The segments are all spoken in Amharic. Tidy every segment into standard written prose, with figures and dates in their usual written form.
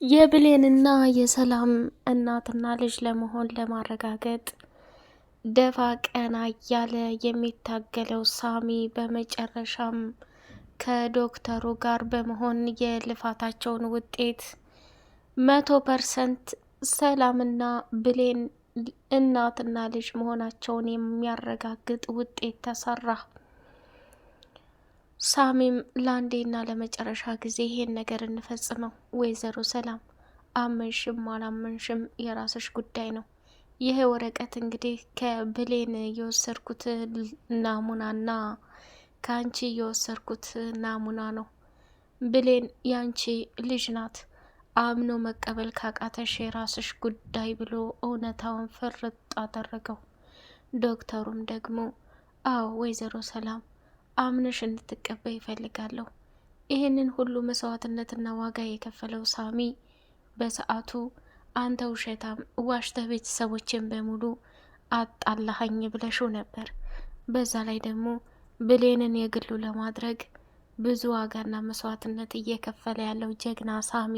የብሌንና የሰላም እናትና ልጅ ለመሆን ለማረጋገጥ ደፋ ቀና እያለ የሚታገለው ሳሚ በመጨረሻም ከዶክተሩ ጋር በመሆን የልፋታቸውን ውጤት 100% ሰላምና ብሌን እናትና ልጅ መሆናቸውን የሚያረጋግጥ ውጤት ተሰራ። ሳሚም ለአንዴና ለመጨረሻ ጊዜ ይሄን ነገር እንፈጽመው፣ ወይዘሮ ሰላም አመንሽም አላመንሽም የራስሽ ጉዳይ ነው። ይሄ ወረቀት እንግዲህ ከብሌን የወሰድኩት ናሙናና ከአንቺ የወሰድኩት ናሙና ነው። ብሌን ያንቺ ልጅ ናት። አምኖ መቀበል ካቃተሽ የራስሽ ጉዳይ ብሎ እውነታውን ፍርጥ አደረገው። ዶክተሩም ደግሞ አዎ ወይዘሮ ሰላም አምነሽ እንድትቀበይ ይፈልጋለሁ። ይህንን ሁሉ መስዋዕትነትና ዋጋ የከፈለው ሳሚ በሰዓቱ አንተ ውሸታም ዋሽተህ ቤተሰቦችን በሙሉ አጣላኸኝ ብለሽው ነበር። በዛ ላይ ደግሞ ብሌንን የግሉ ለማድረግ ብዙ ዋጋና መስዋዕትነት እየከፈለ ያለው ጀግና ሳሚ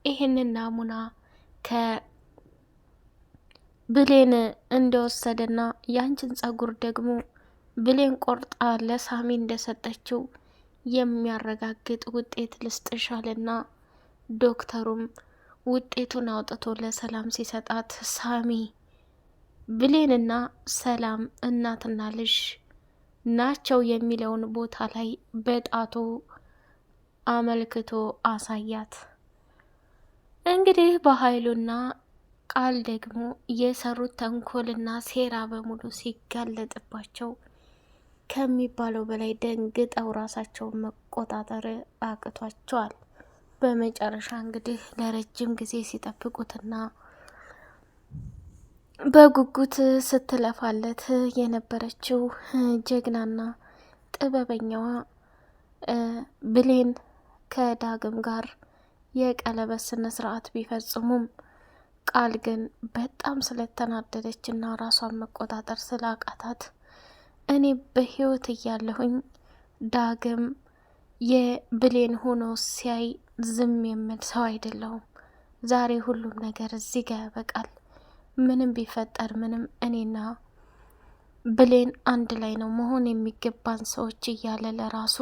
ይህንን ናሙና ከብሌን እንደወሰደና ያንቺን ጸጉር ደግሞ ብሌን ቆርጣ ለሳሚ እንደሰጠችው የሚያረጋግጥ ውጤት ልስጥሻልና ዶክተሩም ውጤቱን አውጥቶ ለሰላም ሲሰጣት ሳሚ ብሌንና ሰላም እናትና ልጅ ናቸው የሚለውን ቦታ ላይ በጣቱ አመልክቶ አሳያት። እንግዲህ በኃይሉና ቃል ደግሞ የሰሩት ተንኮልና ሴራ በሙሉ ሲጋለጥባቸው ከሚባለው በላይ ደንግጠው ራሳቸውን መቆጣጠር አቅቷቸዋል። በመጨረሻ እንግዲህ ለረጅም ጊዜ ሲጠብቁትና በጉጉት ስትለፋለት የነበረችው ጀግናና ጥበበኛዋ ብሌን ከዳግም ጋር የቀለበት ስነ ስርዓት ቢፈጽሙም ቃል ግን በጣም ስለተናደደችና ራሷን መቆጣጠር ስላቃታት እኔ በህይወት እያለሁኝ ዳግም የብሌን ሆኖ ሲያይ ዝም የምል ሰው አይደለሁም። ዛሬ ሁሉም ነገር እዚህ ጋር ያበቃል። ምንም ቢፈጠር ምንም እኔና ብሌን አንድ ላይ ነው መሆን የሚገባን ሰዎች እያለ ለራሱ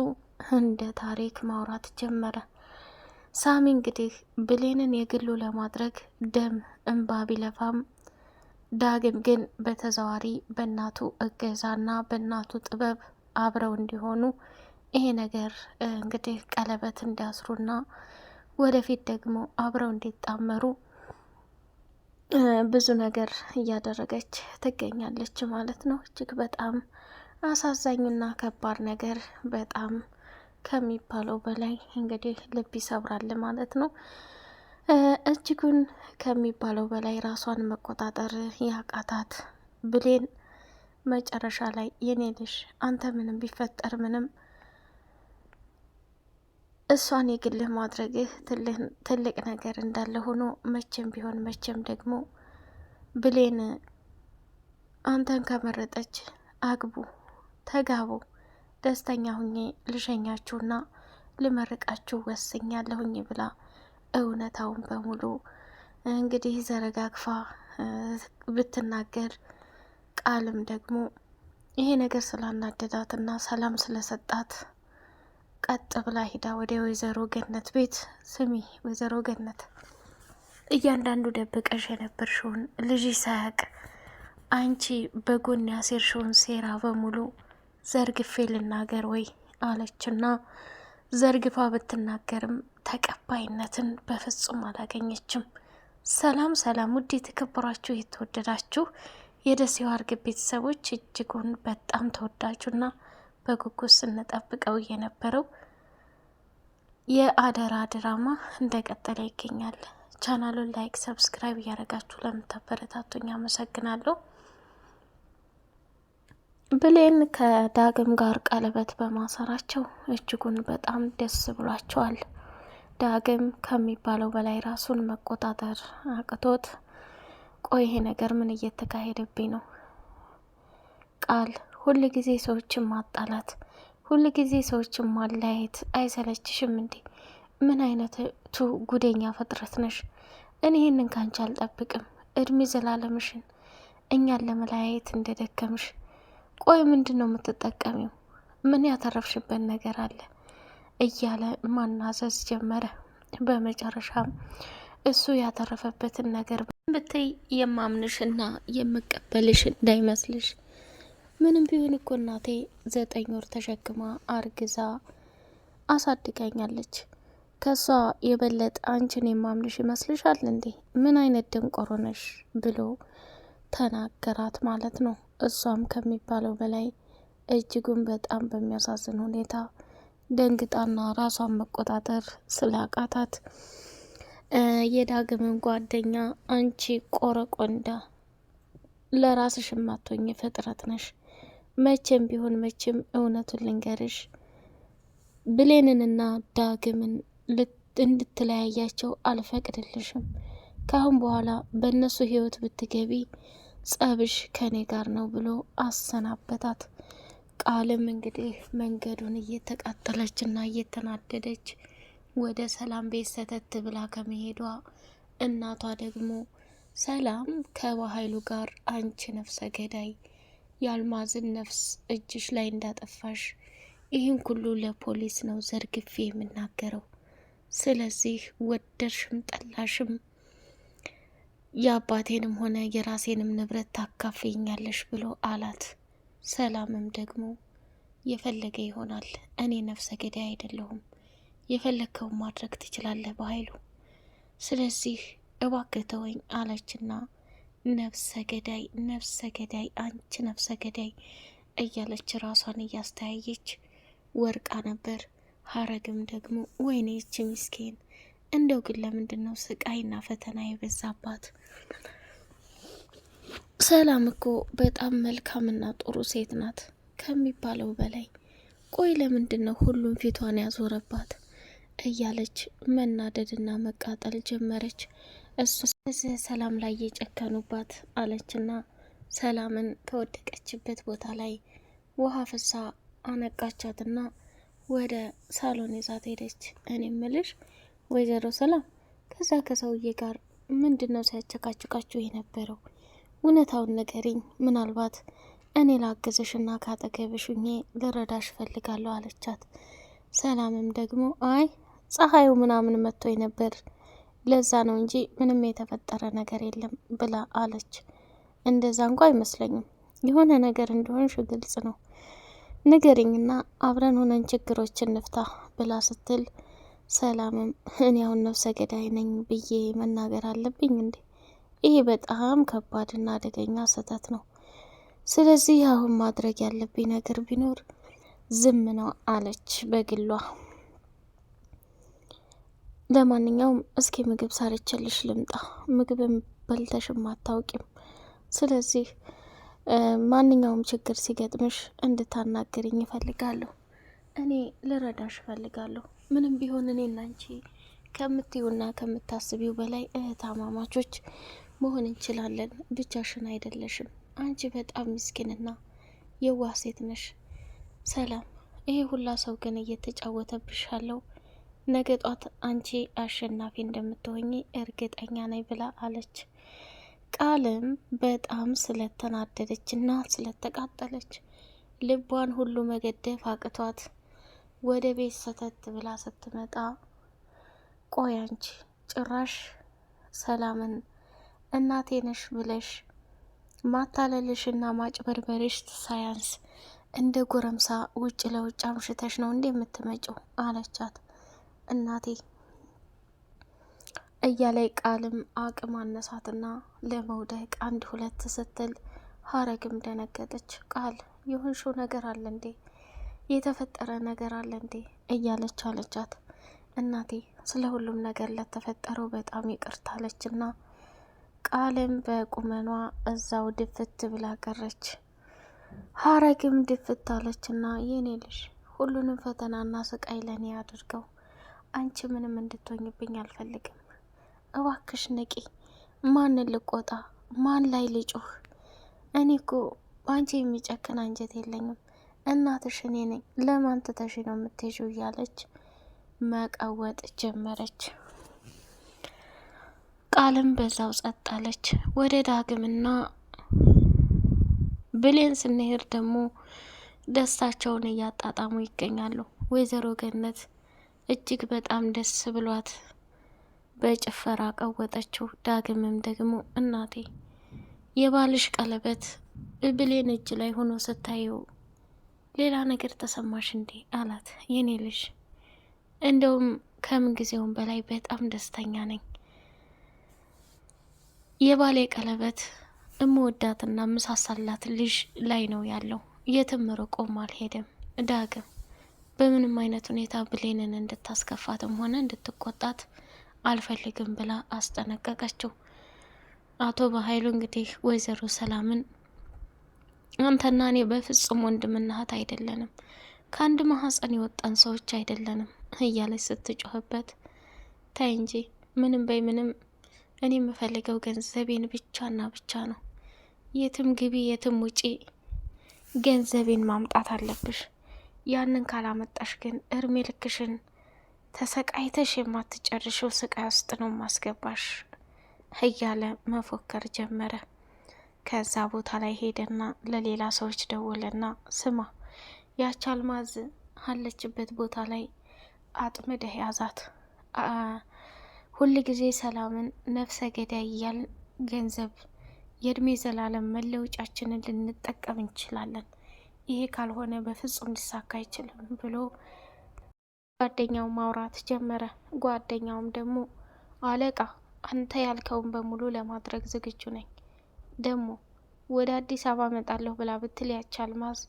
እንደ ታሪክ ማውራት ጀመረ። ሳሚ እንግዲህ ብሌንን የግሉ ለማድረግ ደም እንባ ቢለፋም ዳግም ግን በተዘዋሪ በእናቱ እገዛና በእናቱ ጥበብ አብረው እንዲሆኑ ይሄ ነገር እንግዲህ ቀለበት እንዲያስሩና ወደፊት ደግሞ አብረው እንዲጣመሩ ብዙ ነገር እያደረገች ትገኛለች ማለት ነው። እጅግ በጣም አሳዛኝና ከባድ ነገር በጣም ከሚባለው በላይ እንግዲህ ልብ ይሰብራል ማለት ነው። እጅጉን ከሚባለው በላይ ራሷን መቆጣጠር ያቃታት ብሌን መጨረሻ ላይ የኔ ልጅ አንተ ምንም ቢፈጠር ምንም እሷን የግልህ ማድረግህ ትልቅ ነገር እንዳለ ሆኖ መቼም ቢሆን መቼም ደግሞ ብሌን አንተን ከመረጠች አግቡ፣ ተጋቡ፣ ደስተኛ ሁኜ ልሸኛችሁና ልመርቃችሁ ወስኛለሁኝ ብላ እውነታውን በሙሉ እንግዲህ ዘረጋግፋ ብትናገር ቃልም ደግሞ ይሄ ነገር ስላናደዳትና ሰላም ስለሰጣት ቀጥ ብላ ሂዳ ወደ ወይዘሮ ገነት ቤት ስሚ ወይዘሮ ገነት እያንዳንዱ ደብቀሽ የነበርሽውን ልጅሽ ሳያቅ አንቺ በጎን ያሴርሽውን ሴራ በሙሉ ዘርግፌ ልናገር ወይ አለችና ዘርግፋ ብትናገርም ተቀባይነትን በፍጹም አላገኘችም። ሰላም ሰላም! ውድ የተከበራችሁ የተወደዳችሁ የደሴው አርግብ ቤተሰቦች እጅጉን በጣም ተወዳጁና በጉጉት ስንጠብቀው የነበረው የአደራ ድራማ እንደቀጠለ ይገኛል። ቻናሉን ላይክ፣ ሰብስክራይብ እያደረጋችሁ ለምታበረታቱኝ አመሰግናለሁ። ብሌን ከዳግም ጋር ቀለበት በማሰራቸው እጅጉን በጣም ደስ ብሏቸዋል። ዳግም ከሚባለው በላይ ራሱን መቆጣጠር አቅቶት ቆይ ይሄ ነገር ምን እየተካሄደብኝ ነው? ቃል ሁል ጊዜ ሰዎችን ማጣላት፣ ሁል ጊዜ ሰዎችን ማለያየት አይሰለችሽም እንዴ? ምን አይነቱ ጉደኛ ፍጥረት ነሽ? እኔ ይህንን ካንቺ አልጠብቅም። እድሜ ዘላለምሽን እኛን ለመለያየት እንደደከምሽ። ቆይ ምንድን ነው የምትጠቀሚው? ምን ያተረፍሽበት ነገር አለ? እያለ ማናዘዝ ጀመረ። በመጨረሻም እሱ ያተረፈበትን ነገር ብትይ የማምንሽና የምቀበልሽ እንዳይመስልሽ። ምንም ቢሆን እኮ እናቴ 9 ወር ተሸክማ አርግዛ አሳድጋኛለች። ከሷ የበለጠ አንቺን የማምንሽ ይመስልሻል እንዴ? ምን አይነት ደንቆሮ ነሽ? ብሎ ተናገራት ማለት ነው። እሷም ከሚባለው በላይ እጅጉን በጣም በሚያሳዝን ሁኔታ ደንግጣና ራሷን መቆጣጠር ስላቃታት የዳግምን ጓደኛ አንቺ ቆረቆንዳ ለራስሽ ማቶኝ ፍጥረት ነሽ፣ መቼም ቢሆን መቼም እውነቱን ልንገርሽ ብሌንንና ዳግምን እንድትለያያቸው አልፈቅድልሽም። ካሁን በኋላ በእነሱ ህይወት ብትገቢ ጸብሽ ከኔ ጋር ነው ብሎ አሰናበታት። ቃልም እንግዲህ መንገዱን እየተቃጠለች እና እየተናደደች ወደ ሰላም ቤት ሰተት ብላ ከመሄዷ እናቷ ደግሞ ሰላም ከባህሉ ጋር አንቺ ነፍሰ ገዳይ የአልማዝን ነፍስ እጅሽ ላይ እንዳጠፋሽ ይህን ሁሉ ለፖሊስ ነው ዘርግፌ የምናገረው። ስለዚህ ወደድሽም ጠላሽም የአባቴንም ሆነ የራሴንም ንብረት ታካፍኛለሽ ብሎ አላት። ሰላምም ደግሞ የፈለገ ይሆናል፣ እኔ ነፍሰ ገዳይ አይደለሁም፣ የፈለግከውን ማድረግ ትችላለህ በኃይሉ፣ ስለዚህ እባክህ ተወኝ አለችና ነፍሰ ገዳይ ነፍሰ ገዳይ አንቺ ነፍሰ ገዳይ እያለች ራሷን እያስተያየች ወርቃ ነበር። ሀረግም ደግሞ ወይኔ ይች ምስኪን እንደው ግን ለምንድን ነው ስቃይና ፈተና የበዛባት? ሰላም እኮ በጣም መልካምና ጥሩ ሴት ናት ከሚባለው በላይ። ቆይ ለምንድን ነው ሁሉም ፊቷን ያዞረባት? እያለች መናደድና መቃጠል ጀመረች። እሱ ሰላም ላይ የጨከኑባት አለችና ሰላምን ከወደቀችበት ቦታ ላይ ውሃ ፍሳ አነቃቻትና ወደ ሳሎን ይዛት ሄደች። እኔ ምልሽ ወይዘሮ ሰላም ከዛ ከሰውዬ ጋር ምንድን ነው ሲያቸካችካችሁ የነበረው? እውነታውን ንገሪኝ፣ ምናልባት እኔ ላግዝሽና ካጠገብሽ ሁኜ ልረዳሽ ፈልጋለሁ አለቻት። ሰላምም ደግሞ አይ ፀሐዩ ምናምን መጥቶ ነበር ለዛ ነው እንጂ ምንም የተፈጠረ ነገር የለም ብላ አለች። እንደዛ እንኳ አይመስለኝም፣ የሆነ ነገር እንደሆንሽ ግልጽ ነው፣ ንገሪኝና አብረን ሆነን ችግሮችን እንፍታ ብላ ስትል ሰላምም እኔ አሁን ነፍሰ ገዳይ ነኝ ብዬ መናገር አለብኝ እንዴ? ይሄ በጣም ከባድና አደገኛ ስህተት ነው። ስለዚህ አሁን ማድረግ ያለብኝ ነገር ቢኖር ዝም ነው አለች በግሏ። ለማንኛውም እስኪ ምግብ ሳርቼልሽ ልምጣ፣ ምግብም በልተሽም አታውቂም። ስለዚህ ማንኛውም ችግር ሲገጥምሽ እንድታናግርኝ እፈልጋለሁ። እኔ ልረዳሽ እፈልጋለሁ። ምንም ቢሆን እኔና አንቺ ከምትዩና ከምታስቢው በላይ እህታማማቾች መሆን እንችላለን። ብቻሽን አይደለሽም። አንቺ በጣም ምስኪንና የዋህ ሴት ነሽ። ሰላም፣ ይሄ ሁላ ሰው ግን እየተጫወተብሽ ያለው ነገ ጧት አንቺ አሸናፊ እንደምትሆኚ እርግጠኛ ነኝ ብላ አለች። ቃልም በጣም ስለተናደደችና ስለተቃጠለች ልቧን ሁሉ መገደፍ አቅቷት ወደ ቤት ሰተት ብላ ስትመጣ ቆይ አንቺ ጭራሽ ሰላምን እናቴ ነሽ ብለሽ ማታለልሽና ማጭበርበርሽ ሳያንስ እንደ ጎረምሳ ውጭ ለውጭ አምሽተሽ ነው እንዴ የምትመጪው? አለቻት። እናቴ እያላይ ቃልም አቅም አነሳትና ለመውደቅ 1-2 ስትል ሀረግም ደነገጠች። ቃል የሆንሽው ነገር አለ እንዴ? የተፈጠረ ነገር አለ እንዴ? እያለች አለቻት። እናቴ ስለ ሁሉም ነገር ለተፈጠረው በጣም ይቅርታ አለችና ቃልም በቁመኗ እዛው ድፍት ብላ ቀረች። ሀረግም ድፍት አለችና የኔ ልጅ ሁሉንም ፈተናና ስቃይ ለኔ አድርገው፣ አንቺ ምንም እንድትሆኝብኝ አልፈልግም። እባክሽ ንቂ። ማንን ልቆጣ? ማን ላይ ልጩህ? እኔ እኮ በአንቺ የሚጨክን አንጀት የለኝም። እናትሽ እኔ ነኝ። ለማን ትተሽ ነው የምትሄጂው? እያለች መቀወጥ ጀመረች። ቃልም በዛው ጸጥ አለች። ወደ ዳግምና ብሌን ስንሄድ ደግሞ ደስታቸውን እያጣጣሙ ይገኛሉ። ወይዘሮ ገነት እጅግ በጣም ደስ ብሏት በጭፈራ ቀወጠችው። ዳግምም ደግሞ እናቴ የባልሽ ቀለበት ብሌን እጅ ላይ ሆኖ ስታየው ሌላ ነገር ተሰማሽ እንዴ አላት። የኔ ልጅ እንደውም ከምን ጊዜውም በላይ በጣም ደስተኛ ነኝ። የባሌ ቀለበት እምወዳትና ምሳሳላት ልጅ ላይ ነው ያለው። የትም ርቆም አልሄድም። ዳግም በምንም አይነት ሁኔታ ብሌንን እንድታስከፋትም ሆነ እንድትቆጣት አልፈልግም ብላ አስጠነቀቀችው። አቶ በኃይሉ እንግዲህ ወይዘሮ ሰላምን አንተና እኔ በፍጹም ወንድምና እህት አይደለንም፣ ከአንድ ማህፀን የወጣን ሰዎች አይደለንም እያለች ስትጮህበት፣ ታይ እንጂ ምንም በይ ምንም እኔ የምፈልገው ገንዘቤን ብቻና ብቻ ነው። የትም ግቢ የትም ውጪ ገንዘቤን ማምጣት አለብሽ። ያንን ካላመጣሽ ግን እርሜ ልክሽን ተሰቃይተሽ የማትጨርሽው ስቃይ ውስጥ ነው ማስገባሽ እያለ መፎከር ጀመረ። ከዛ ቦታ ላይ ሄደና ለሌላ ሰዎች ደወለና ስማ ያች አልማዝ አለችበት ቦታ ላይ አጥምደህ ያዛት። ሁል ጊዜ ሰላምን ነፍሰ ገዳይ እያል ገንዘብ የእድሜ ዘላለም መለውጫችንን ልንጠቀም እንችላለን። ይሄ ካልሆነ በፍጹም ሊሳካ አይችልም ብሎ ጓደኛው ማውራት ጀመረ። ጓደኛውም ደግሞ አለቃ አንተ ያልከውን በሙሉ ለማድረግ ዝግጁ ነኝ፣ ደግሞ ወደ አዲስ አበባ መጣለሁ ብላ ብትል ያች አልማዝ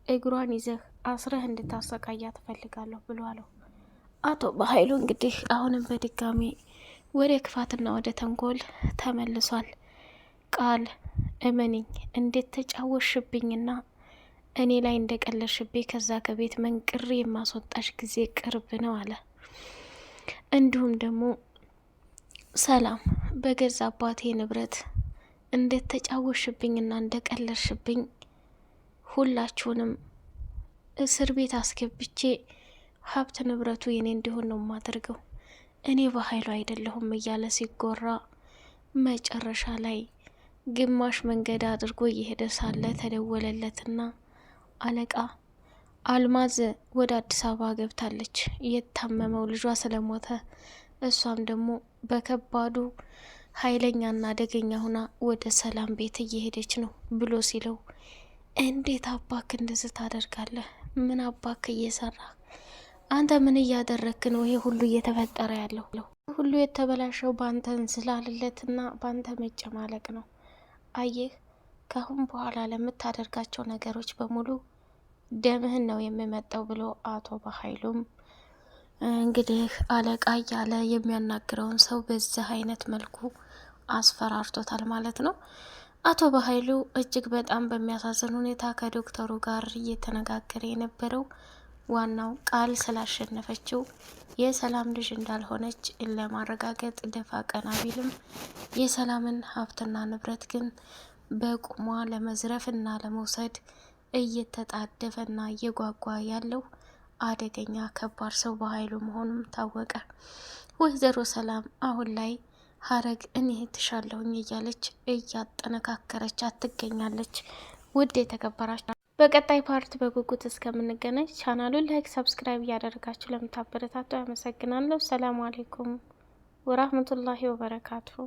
እግሯን ይዘህ አስረህ እንድታሰቃያ ትፈልጋለሁ ብሎ አለው። አቶ በኃይሉ እንግዲህ አሁንም በድጋሚ ወደ ክፋትና ወደ ተንኮል ተመልሷል። ቃል እመኒኝ እንዴት ተጫወሽብኝና እኔ ላይ እንደቀለሽብኝ ከዛ ከቤት መንቅሬ የማስወጣሽ ጊዜ ቅርብ ነው አለ። እንዲሁም ደግሞ ሰላም በገዛ አባቴ ንብረት እንዴት ተጫወሽብኝና እንደቀለሽብኝ ሁላችሁንም እስር ቤት አስገብቼ ሀብት ንብረቱ የኔ እንዲሆን ነው የማደርገው፣ እኔ በኃይሉ አይደለሁም እያለ ሲጎራ መጨረሻ ላይ ግማሽ መንገድ አድርጎ እየሄደ ሳለ ተደወለለትና አለቃ አልማዝ ወደ አዲስ አበባ ገብታለች፣ የታመመው ልጇ ስለሞተ እሷም ደግሞ በከባዱ ኃይለኛና አደገኛ ሁና ወደ ሰላም ቤት እየሄደች ነው ብሎ ሲለው፣ እንዴት አባክ እንደዚህ ታደርጋለህ? ምን አባክ እየሰራ አንተ ምን እያደረክ ነው? ይሄ ሁሉ እየተፈጠረ ያለው ሁሉ የተበላሸው ባንተ እንስላልለትና ባንተ መጨማለቅ ነው። አየህ ካሁን በኋላ ለምታደርጋቸው ነገሮች በሙሉ ደምህን ነው የሚመጣው ብሎ አቶ በኃይሉም እንግዲህ አለቃ እያለ የሚያናግረውን ሰው በዚህ አይነት መልኩ አስፈራርቶታል ማለት ነው። አቶ በኃይሉ እጅግ በጣም በሚያሳዝን ሁኔታ ከዶክተሩ ጋር እየተነጋገረ የነበረው ዋናው ቃል ስላሸነፈችው የሰላም ልጅ እንዳልሆነች ለማረጋገጥ ደፋ ቀና ቢልም የሰላምን ሀብትና ንብረት ግን በቁሟ ለመዝረፍና ለመውሰድ እየተጣደፈና እየጓጓ ያለው አደገኛ ከባድ ሰው በኃይሉ መሆኑም ታወቀ። ወይዘሮ ሰላም አሁን ላይ ሀረግ እኔ ትሻለሁኝ እያለች እያጠነካከረች ትገኛለች። ውድ የተከበራችሁ በቀጣይ ፓርት በጉጉት እስከምንገናኝ ቻናሉን ላይክ፣ ሰብስክራይብ እያደረጋችሁ ለምታበረታቱ አመሰግናለሁ። ሰላም አሌይኩም ወራህመቱላሂ ወበረካቱሁ።